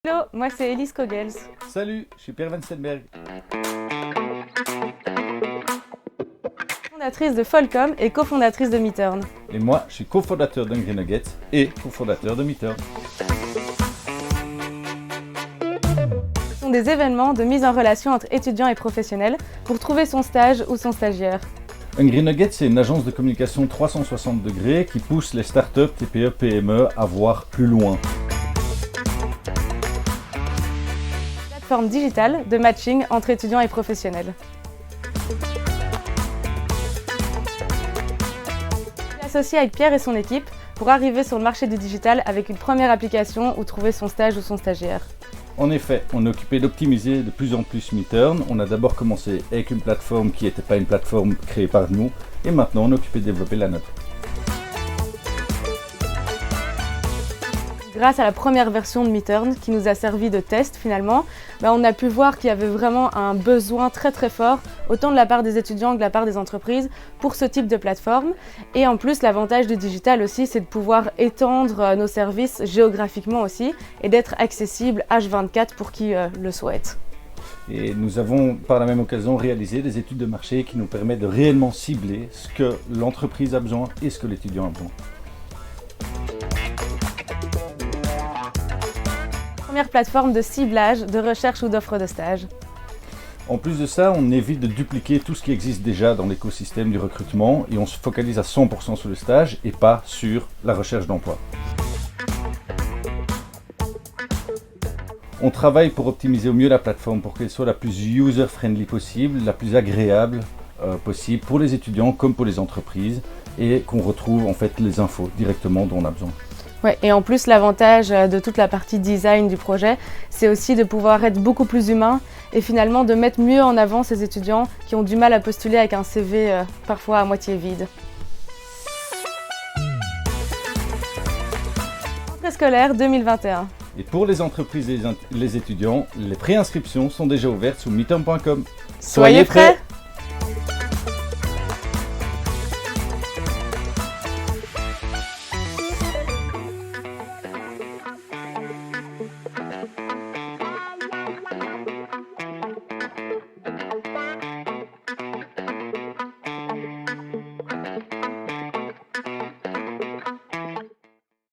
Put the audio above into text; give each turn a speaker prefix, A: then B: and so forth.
A: Hello, moi c'est Elise Kogels.
B: Salut, je suis Pierre Van Stenberg.
A: Fondatrice de Folcom et cofondatrice de Meeturn.
B: Et moi, je suis cofondateur d'Hungry Nuggets et cofondateur de Meeturn.
A: Ce sont des événements de mise en relation entre étudiants et professionnels pour trouver son stage ou son stagiaire.
B: Hungry Nuggets, c'est une agence de communication 360 degrés qui pousse les startups, TPE, PME à voir plus loin.
A: Plateforme digitale de matching entre étudiants et professionnels. Je suis associée avec Pierre et son équipe pour arriver sur le marché du digital avec une première application où trouver son stage ou son stagiaire.
B: En effet, on est occupé d'optimiser de plus en plus Meeturn. On a d'abord commencé avec une plateforme qui n'était pas une plateforme créée par nous et maintenant on est occupé de développer la nôtre.
A: Grâce à la première version de Meeturn qui nous a servi de test finalement, on a pu voir qu'il y avait vraiment un besoin très fort, autant de la part des étudiants que de la part des entreprises, pour ce type de plateforme. Et en plus, l'avantage du digital aussi, c'est de pouvoir étendre nos services géographiquement aussi et d'être accessible H24 pour qui le souhaite.
B: Et nous avons par la même occasion réalisé des études de marché qui nous permettent de réellement cibler ce que l'entreprise a besoin et ce que l'étudiant a besoin.
A: Première plateforme de ciblage, de recherche ou d'offre de stage.
B: En plus de ça, on évite de dupliquer tout ce qui existe déjà dans l'écosystème du recrutement et on se focalise à 100% sur le stage et pas sur la recherche d'emploi. On travaille pour optimiser au mieux la plateforme pour qu'elle soit la plus user-friendly possible, la plus agréable possible pour les étudiants comme pour les entreprises et qu'on retrouve en fait les infos directement dont on a besoin.
A: Ouais, et en plus, l'avantage de toute la partie design du projet, c'est aussi de pouvoir être beaucoup plus humain et finalement de mettre mieux en avant ces étudiants qui ont du mal à postuler avec un CV parfois à moitié vide. Rentrée scolaire 2021.
B: Et pour les entreprises et les étudiants, les préinscriptions sont déjà ouvertes sur meeturn.com.
A: Soyez prêts!